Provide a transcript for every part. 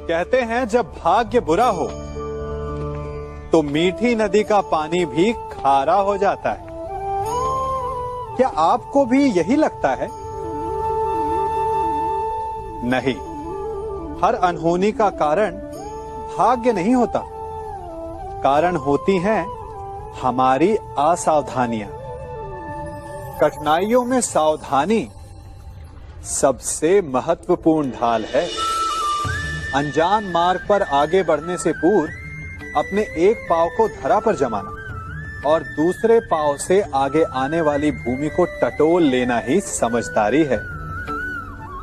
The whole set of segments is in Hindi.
कहते हैं जब भाग्य बुरा हो तो मीठी नदी का पानी भी खारा हो जाता है। क्या आपको भी यही लगता है? नहीं, हर अनहोनी का कारण भाग्य नहीं होता। कारण होती हैं हमारी असावधानियां। कठिनाइयों में सावधानी सबसे महत्वपूर्ण ढाल है। अनजान मार्ग पर आगे बढ़ने से पूर्व अपने एक पांव को धरा पर जमाना और दूसरे पांव से आगे आने वाली भूमि को टटोल लेना ही समझदारी है।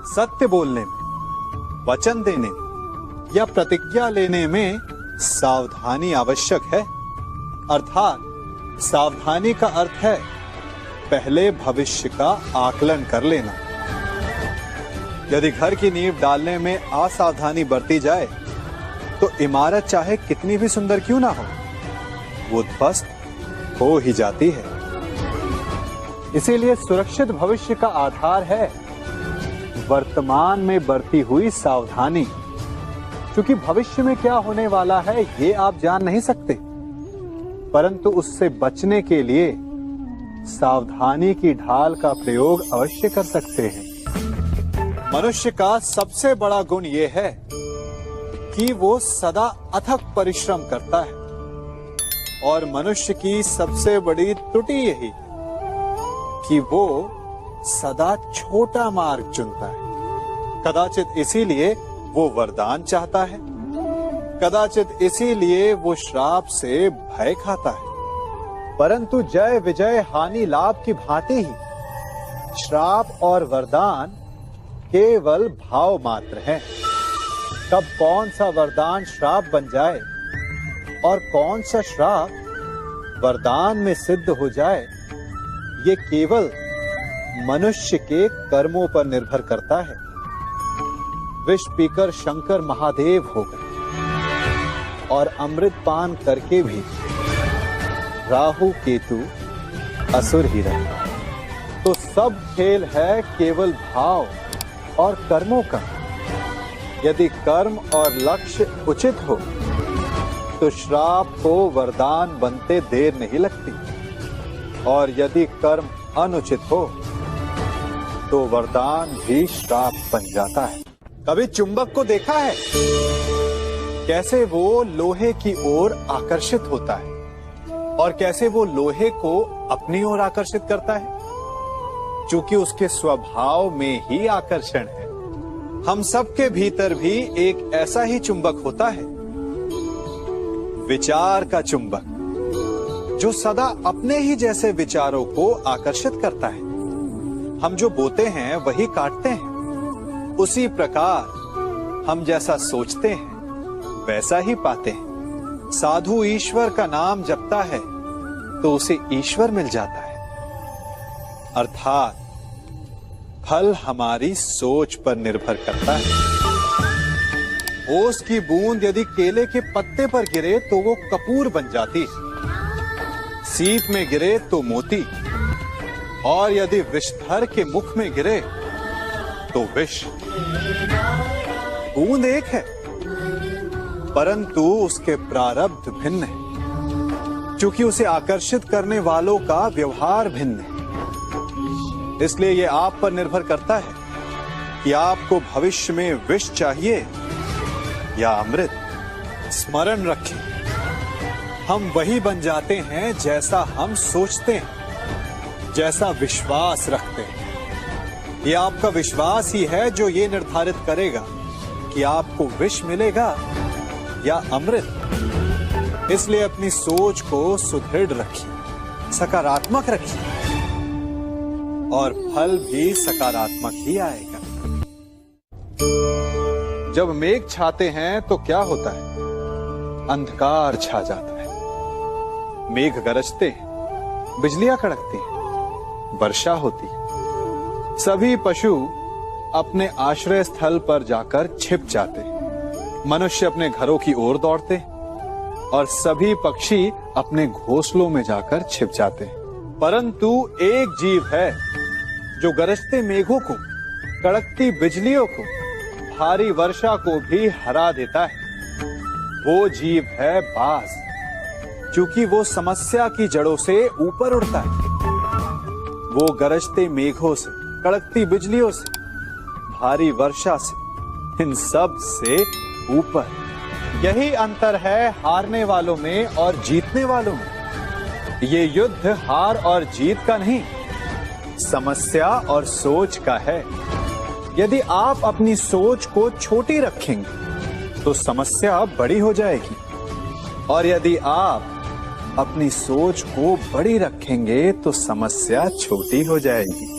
सत्य बोलने में, वचन देने या प्रतिज्ञा लेने में सावधानी आवश्यक है। अर्थात सावधानी का अर्थ है पहले भविष्य का आकलन कर लेना। यदि घर की नींव डालने में असावधानी बरती जाए तो इमारत चाहे कितनी भी सुंदर क्यों ना हो, वो ध्वस्त हो ही जाती है। इसीलिए सुरक्षित भविष्य का आधार है वर्तमान में बरती हुई सावधानी। क्योंकि भविष्य में क्या होने वाला है ये आप जान नहीं सकते, परंतु उससे बचने के लिए सावधानी की ढाल का प्रयोग अवश्य कर सकते हैं। मनुष्य का सबसे बड़ा गुण यह है कि वो सदा अथक परिश्रम करता है और मनुष्य की सबसे बड़ी त्रुटि यही कि वो सदा छोटा मार्ग चुनता है। कदाचित इसीलिए वो वरदान चाहता है, कदाचित इसीलिए वो श्राप से भय खाता है। परंतु जय विजय हानि लाभ की भांति ही श्राप और वरदान केवल भाव मात्र हैं। कब कौन सा वरदान श्राप बन जाए और कौन सा श्राप वरदान में सिद्ध हो जाए, ये केवल मनुष्य के कर्मों पर निर्भर करता है। विष पीकर शंकर महादेव हो गए और अमृत पान करके भी राहु केतु असुर ही रहे। तो सब खेल है केवल भाव और कर्मों का। यदि कर्म और लक्ष्य उचित हो तो श्राप को वरदान बनते देर नहीं लगती, और यदि कर्म अनुचित हो तो वरदान भी श्राप बन जाता है। कभी चुंबक को देखा है कैसे वो लोहे की ओर आकर्षित होता है और कैसे वो लोहे को अपनी ओर आकर्षित करता है? चूंकि उसके स्वभाव में ही आकर्षण है। हम सबके भीतर भी एक ऐसा ही चुंबक होता है, विचार का चुंबक, जो सदा अपने ही जैसे विचारों को आकर्षित करता है। हम जो बोते हैं वही काटते हैं। उसी प्रकार हम जैसा सोचते हैं वैसा ही पाते हैं। साधु ईश्वर का नाम जपता है तो उसे ईश्वर मिल जाता है। अर्थात फल हमारी सोच पर निर्भर करता है। ओस की बूंद यदि केले के पत्ते पर गिरे तो वो कपूर बन जाती है। सीप में गिरे तो मोती, और यदि विषधर के मुख में गिरे तो विष। बूंद एक है परंतु उसके प्रारब्ध भिन्न है, क्योंकि उसे आकर्षित करने वालों का व्यवहार भिन्न है। इसलिए यह आप पर निर्भर करता है कि आपको भविष्य में विष चाहिए या अमृत। स्मरण रखें, हम वही बन जाते हैं जैसा हम सोचते हैं, जैसा विश्वास रखते हैं। यह आपका विश्वास ही है जो ये निर्धारित करेगा कि आपको विष मिलेगा या अमृत। इसलिए अपनी सोच को सुदृढ़ रखिए, सकारात्मक रखिए, और फल भी सकारात्मक ही आएगा। जब मेघ छाते हैं तो क्या होता है? अंधकार छा जाता है। मेघ गरजते हैं, बिजलियां कड़कती हैं, वर्षा होती है। सभी पशु अपने आश्रय स्थल पर जाकर छिप जाते हैं। मनुष्य अपने घरों की ओर दौड़ते हैं और सभी पक्षी अपने घोंसलों में जाकर छिप जाते हैं। परंतु एक जीव है जो गरजते मेघों को, कड़कती बिजलियों को, भारी वर्षा को भी हरा देता है। वो जीव है बाज, क्योंकि वो समस्या की जड़ों से ऊपर उड़ता है। वो गरजते मेघों से, कड़कती बिजलियों से, भारी वर्षा से, इन सब से ऊपर। यही अंतर है हारने वालों में और जीतने वालों में। ये युद्ध हार और जीत का नहीं, समस्या और सोच का है। यदि आप अपनी सोच को छोटी रखेंगे तो समस्या बड़ी हो जाएगी, और यदि आप अपनी सोच को बड़ी रखेंगे तो समस्या छोटी हो जाएगी।